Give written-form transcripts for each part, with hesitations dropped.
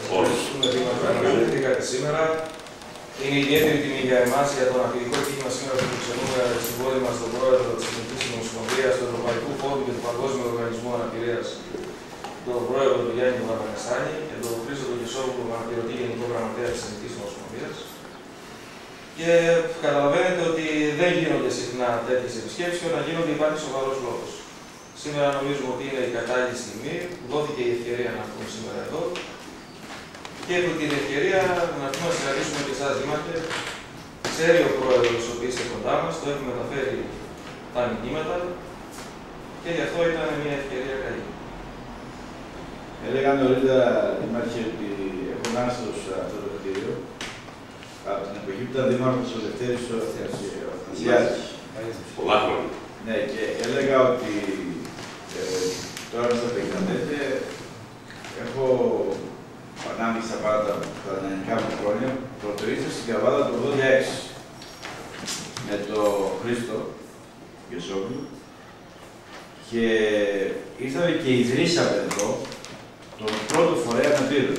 ευχαριστούμε Δήμαρχε που αναφερθήκατε σήμερα. Είναι ιδιαίτερη τιμή για εμάς για το αναπηρικό κίνημα σήμερα που φιλοξενούμε στην πόλη μας τον πρόεδρο της Εθνικής Ομοσπονδίας του Ευρωπαϊκού Φόρουμ και του Παγκόσμιου Οργανισμού Αναπηρίας, τον πρόεδρο του Γιάννη Βαρδακαστάνη και τον Χρήστο Κεσόπουλο, αναπηρωτή Γενικό Γραμματέα της Εθνικής Ομοσπονδίας. Και καταλαβαίνετε ότι δεν γίνονται συχνά τέτοιες επισκέψεις και όταν γίνονται υπάρχει σοβαρός λόγος. Σήμερα νομίζουμε ότι είναι η κατάλληλη στιγμή που δόθηκε η ευκαιρία να έρθουμε σήμερα εδώ. Και από την ευκαιρία να έρθουμε να συναντήσουμε και εσάς, Δήμαρχε. Ξέρει ο πρόεδρος ο οποίος είστε κοντά μας, το έχουμε μεταφέρει τα μηνύματα και γι' αυτό ήταν μια ευκαιρία καλή. Έλεγα νωρίτερα, Δήμαρχε, ότι έχω ανάστος αυτό το κτίριο από την εποχή που ήταν Δήμαρχος ο Δευτέρης ο Αθανασιάδης. Πολλά χρόνια. Ναι, και έλεγα ότι τώρα στα 55 έχω ανάμειξα πάρα τα νεανικά μου χρόνια. Πρωτοήρθα στην Καβάλα το 86 με τον Χρήστο Κεσόπουλο και ήρθαμε και ιδρύσαμε εδώ τον πρώτο φορέα αναπήρων.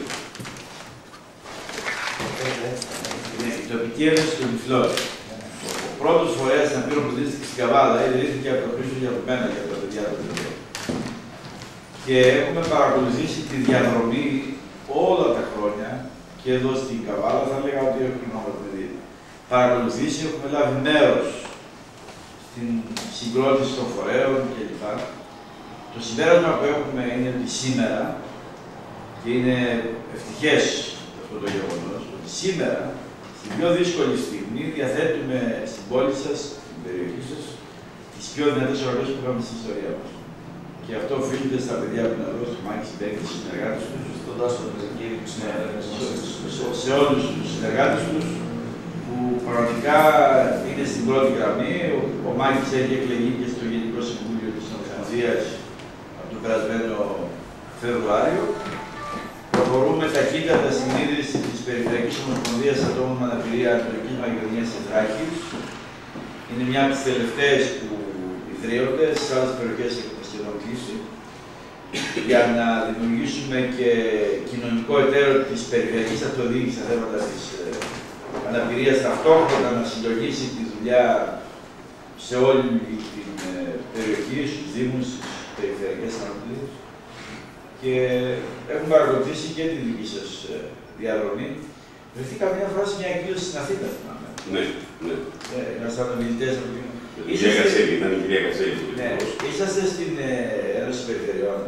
Είναι η τοπική ένωση των Τυφλών. Ο πρώτος φορέας αναπήρων που ιδρύστηκε στην Καβάλα ιδρύθηκε από τον Χρήστο και από μένα και από τα παιδιά του. Και έχουμε παρακολουθήσει τη διαδρομή όλα τα χρόνια και εδώ στην Καβάλα, θα λέγαμε ότι έχουμε παρακολουθήσει, έχουμε λάβει μέρος στην συγκρότηση των φορέων κλπ. Το συμπέρασμα που έχουμε είναι ότι σήμερα, και είναι ευτυχές αυτό το γεγονός, ότι σήμερα, στην πιο δύσκολη στιγμή, διαθέτουμε στην πόλη σας, στην περιοχή σας, τις πιο δυνατές οργανώσεις που είχαμε στην ιστορία μας. Και αυτό οφείλεται στα παιδιά που είναι εδώ, στους Μάκης Μπέκη, στους συνεργάτες τους, στον Τάσο Πεζεκίδη που σε όλους τους συνεργάτες τους, που πραγματικά είναι στην πρώτη γραμμή. Ο Μάκης έχει εκλεγεί και στο Γενικό Συμβούλιο της Ομοσπονδίας από τον περασμένο Φεβρουάριο. Προχωρούμε ταχύτατα στην ίδρυση της Περιφερειακής Ομοσπονδίας Ατόμων με Αναπηρία Ανατολικής Μακεδονίας της Θράκης. Είναι μια από τις τελευταίες που ιδρύονται, στις άλλες περιοχές έχουμε σχεδόν κλείσει, για να δημιουργήσουμε και κοινωνικό εταίρο της περιφερειακής αυτοδιοίκησης στα θέματα της αναπηρίας, ταυτόχρονα να συλλογίσει τη δουλειά σε όλη την περιοχή, στους Δήμους, στις περιφερειακές αναπηρίες. Και έχουμε παρακολουθήσει και τη δική σας διαδρομή. Βρεθήκαμε μια φορά σε μια εκδήλωση στην Αθήνα, θυμάμαι. Ναι, ναι. Ήμασταν ομιλητές από την... Ήταν η κυρία Κασέλη. Ναι, είσαστε στην Ένωση Περιφερειών.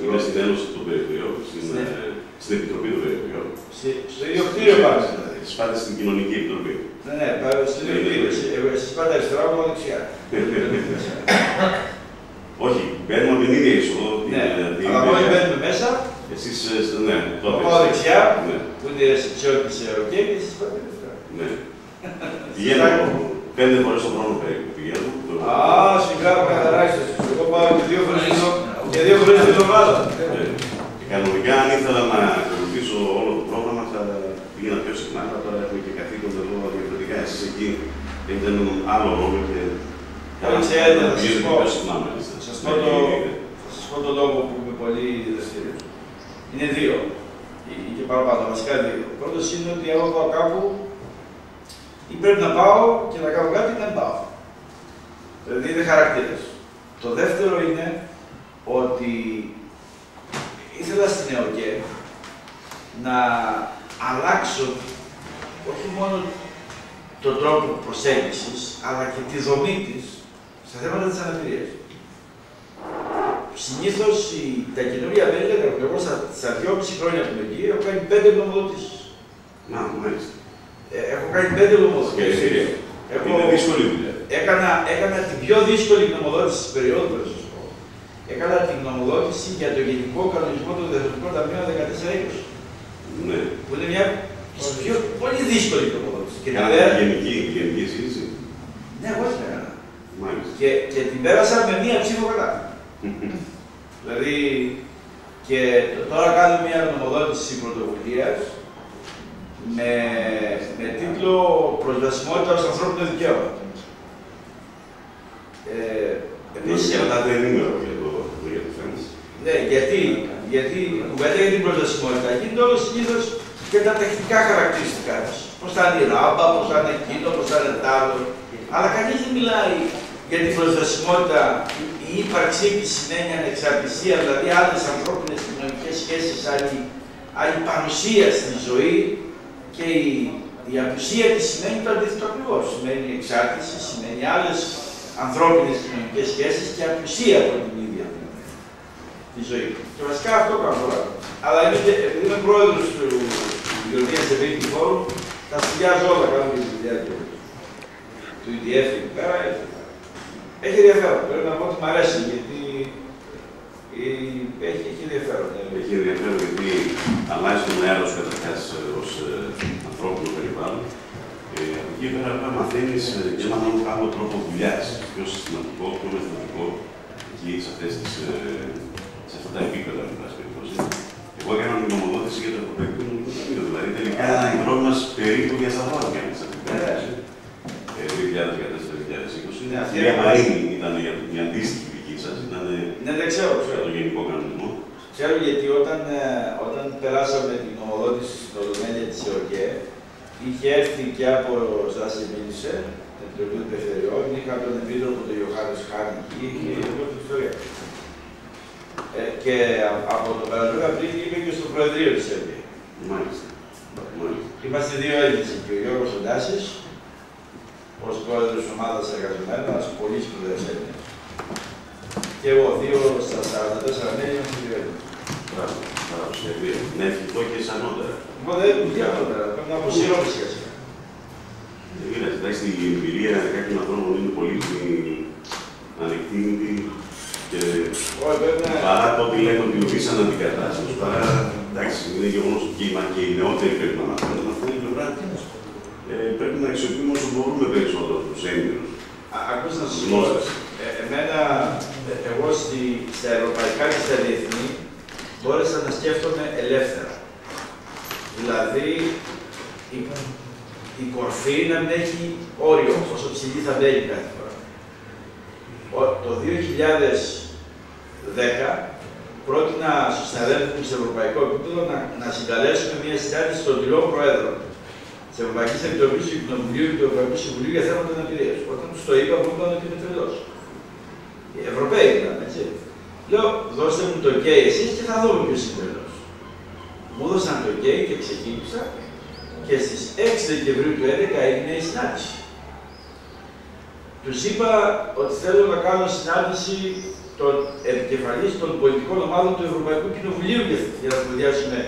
Είμαι στην Ένωση των Περιφερειών, στην Επιτροπή των Περιφερειών. Στο ίδιο κτίριο πάμε. Εσείς πάτε στην Κοινωνική Επιτροπή. Ναι, πάμε στο ίδιο κτίριο. Εσείς πάτε αριστερά, εγώ δεξιά. Όχι, μπαίνουμε με την ίδια είσοδο. Ναι, αλλά μόλις μπαίνουμε μέσα, εσείς, ναι, εγώ πάω δεξιά, που είναι η ρεσεψιόν της ΕΟΚΕ και εσείς πάτε αριστερά. Ναι. Πηγαίνω 5 φορές τον χρόνο περίπου. Πηγαίνω. Α, σιγά που καθαράξτε. Εγώ πάω και 2 φορές την εβδομάδα. Κανονικά, αν ήθελα να ακολουθήσω όλο το πρόγραμμα, θα πήγαινα πιο συχνά, αλλά τώρα έχουμε και καθήκοντα εδώ διαφορετικά. Εσείς εκεί έχετε έναν άλλο ρόλο και ξέρετε, θα σας πω το λόγο που είμαι πολύ δραστήριος. Είναι 2 ή και παραπάνω, βασικά 2. Ο πρώτος είναι ότι εγώ πάω κάπου ή πρέπει να πάω και να κάνω κάτι ή δεν πάω. Δηλαδή είναι χαρακτήρας. Το δεύτερο είναι ότι ήθελα στην ΕΟΚΕ να αλλάξω όχι μόνο τον τρόπο προσέγγισης, αλλά και τη δομή της στα θέματα της αναπηρίας. Συνήθως τα καινούργια μέλη λέγανε ότι εγώ στα 2,5 χρόνια που είμαι εκεί έχω κάνει 5 γνωμοδοτήσεις. Να, μάλιστα. Έχω κάνει 5 γνωμοδοτήσεις. Είναι δύσκολη δουλειά. Έκανα την πιο δύσκολη γνωμοδότηση της περίοδου, θα σας πω. Έκανα την γνωμοδότηση για το Γενικό Κανονισμό των Διευθυντικών Ταμείων 14-20. Ναι. Που είναι μια πιο πολύ δύσκολη γνωμοδότηση. Γενική συζήτηση. Ναι, εγώ έτσι έκανα. Μάλιστα. Και την πέρασα με μία ψήφο κατά. Δηλαδή, και τώρα κάνω μια γνωμοδότηση πρωτοβουλίας με τίτλο «Προσβασιμότητα ως ανθρώπινο δικαίωμα». Επίσης, κρατάτε ενήμερο για το θέμα. Ναι, γιατί κουβέντα για την προσβασιμότητα. Γίνεται όλο συνήθως και τα τεχνικά χαρακτηριστικά της. Πώς θα είναι η ράμπα, πώς θα είναι εκείνο, πώς θα είναι τ' άλλο. Αλλά κανείς δεν μιλάει για την προσβασιμότητα, η ύπαρξή της σημαίνει ανεξαρτησία, δηλαδή άλλες ανθρώπινες κοινωνικές σχέσεις, άλλη παρουσία στη ζωή και η απουσία της σημαίνει το αντίθετο ακριβώς. Σημαίνει εξάρτηση, σημαίνει άλλες ανθρώπινες κοινωνικές σχέσεις και απουσία από την ίδια τη ζωή. Και βασικά αυτό κάνω τώρα. Αλλά επειδή είμαι πρόεδρος του Γεωργίας Ευρύτικη Φόρου, τα σχεδιάζω όλα, κάνω και τη δουλειά του EDF εκεί πέρα. Έχει ενδιαφέρον. Πρέπει να πω ότι μου αρέσει, γιατί έχει ενδιαφέρον. Έχει ενδιαφέρον γιατί αλλάζει τον αέρα σου καταρχάς ως ανθρώπινο περιβάλλον. Από εκεί πέρα πρέπει να μαθαίνεις και έναν άλλο τρόπο δουλειάς, πιο συστηματικό, πιο μεθοδικό, εκεί σε αυτά τα επίπεδα, εν πάση περιπτώσει. Εγώ έκανα την νομοδότηση για το Ευρωπαϊκό Κοινωνικό Ταμείο. Δηλαδή, τελικά η δρόμη μας περίπου διασταυρώνει σε αυτή την περίπτωση. 2014-2020. Η Μαρίνη ήταν η αντίστοιχη δική σας, ήταν ναι, δεν ξέρω. για το γενικό κανονισμό. Ξέρω γιατί όταν περάσαμε την νομοδότηση στην Ολομέλεια της ΕΟΚΕ, είχε έρθει και από σας μίλησε, την Επιτροπή των Περιφερειών, είχα τον Επίτροπο τον Ιωάννη Χάρη και εγώ την ιστορία. Και από τον περασμένο Απρίλιο είμαι και στο Προεδρείο της ΕΟΚΕ. Μάλιστα. Είμαστε δύο Έλληνες εκεί, ο Γιώργος Οντάσης, ως πρόεδρος της ομάδας εργαζομένων, ένας πολύ σπουδαίος Έλληνας. Και εγώ, δύο στα 44 μέλη, είμαστε δύο Έλληνες. Μπράβο, να ευχηθώ και σαν νότερα. Εγώ δεν έχω πια νότερα, πρέπει να αποσύρω φυσικά. Δεν πειράζει, εντάξει, η εμπειρία κάποιων ανθρώπων είναι πολύ ανεκτήμητη και παρά το ότι λέμε ότι οδήγησαν αντικατάσταση, παρά εντάξει, είναι γεγονός ότι και οι νεότεροι πρέπει να μαθαίνουν, αλλά αυτή είναι η πλευρά. Πρέπει να αξιοποιούμε όσο μπορούμε περισσότερο τους Έλληνες. Ακούστε να σας πω, εγώ στα ευρωπαϊκά και στα διεθνή μπόρεσα να σκέφτομαι ελεύθερα. Δηλαδή, η κορφή να μην έχει όριο, όσο ψηλή θα μπαίνει κάθε φορά. Το 2010 πρότεινα στους συναδέλφους μου σε ευρωπαϊκό επίπεδο να συγκαλέσουμε μια συνάντηση των τριών προέδρων της Ευρωπαϊκής Επιτροπής του Κοινοβουλίου και του Ευρωπαϊκού Συμβουλίου για θέματα αναπηρίας. Όταν τους το είπα, μου είπαν ότι είμαι τρελός. Οι Ευρωπαίοι ήταν, έτσι. Λέω, δώστε μου το OK εσείς και θα δούμε ποιος είναι τρελός. Μου έδωσαν το OK και ξεκίνησα και στις 6 Δεκεμβρίου του 2011 έγινε η συνάντηση. Τους είπα ότι θέλω να κάνω συνάντηση των επικεφαλής των πολιτικών ομάδων του Ευρωπαϊκού Κοινοβουλίου για να σχεδιάσουμε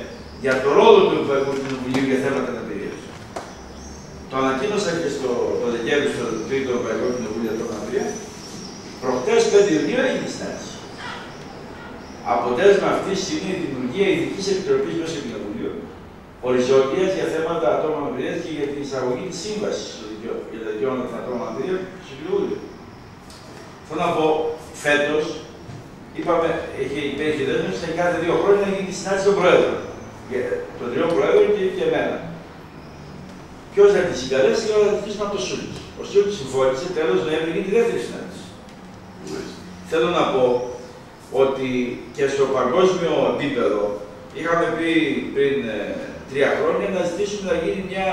για το ρόλο του Ευρωπαϊκού Κοινοβουλίου για θέματα αναπηρίας. Το ανακοίνωσα και το Δεκέμβριο στο Τρίτο Ευρωπαϊκό Κοινοβούλιο για την αναπηρία. Προχτές 5 Ιουνίου έγινε η συνάντηση. Αποτέλεσμα αυτής είναι η δημιουργία ειδικής επιτροπής μέσω του Κοινοβουλίου, οριζόντιας για θέματα ατόμων αναπηρίας και για την εισαγωγή της σύμβασης για τα δικαιώματα των ατόμων αναπηρίας στο Κοινοβούλιο. Θέλω να πω, φέτος, είπαμε, υπήρχε δέσμευση σε κάθε 2 χρόνια να γίνει τη συνάντηση των Προέδρων. Των 3 Προέδρων και εμένα. Ποιος θα τη συγκαλέσει και θα τη κλείσουμε από το Σούλτς. Ο Σούλτς συμφώνησε, τέλος Νοέμβρη γίνει τη δεύτερη συνάντηση. Θέλω να πω ότι και στο παγκόσμιο επίπεδο είχαμε πει πριν 3 χρόνια να ζητήσουμε να γίνει μια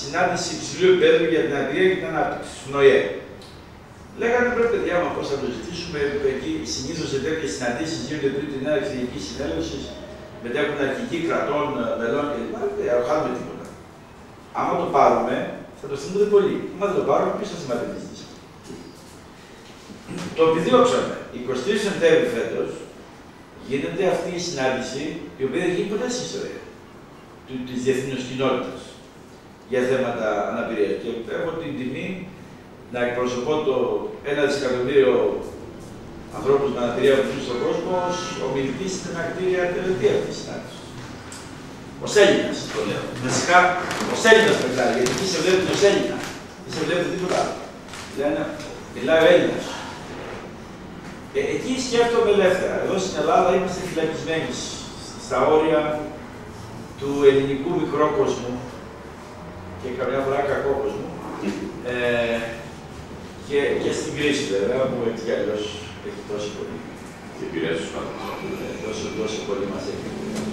συνάντηση υψηλού επίπεδου για την αναπηρία και την ανάπτυξη στον ΟΗΕ. Λέγανε πρέπει παιδιά μα πώς θα το ζητήσουμε, εκεί συνήθως σε τέτοιες συναντήσεις γίνονται πριν την έναρξη Γενικής Συνέλευσης, μετέχουν αρχηγοί κρατών, μελών κλπ. Δεν χάνουμε τίποτα. Άμα το πάρουμε, θα το θυμούνται πολύ. Άμα δεν το πάρουμε, ποιος θα συμμετέχει. Το επιδιώξαμε. 23 Σεπτέμβρη φέτος γίνεται αυτή η συνάντηση, η οποία δεν γίνει ποτέ στην ιστορία της διεθνούς κοινότητας για θέματα αναπηρίας. Και έχω την τιμή να εκπροσωπώ το 1 δισεκατομμύριο ανθρώπους με αναπηρία που ζουν στον κόσμο ως ομιλητής στην ακτήρια τελευταία αυτή τη συνάντηση. Ως Έλληνας το λέω. Βασικά, ως Έλληνας μιλάει, γιατί εκεί σε βλέπετε ως Έλληνα. Δεν σε βλέπετε τίποτα άλλο. Μιλάει ο Έλληνας. Εκεί σκέφτομαι ελεύθερα. Εδώ στην Ελλάδα είμαστε φυλακισμένοι στα όρια του ελληνικού μικρόκοσμου και καμιά φορά κακόκοσμου. Και στην κρίση βέβαια, που έτσι κι αλλιώς έχει τόσο πολύ. και επηρέασε τους πάντες. Τόσο πολύ μας έχει.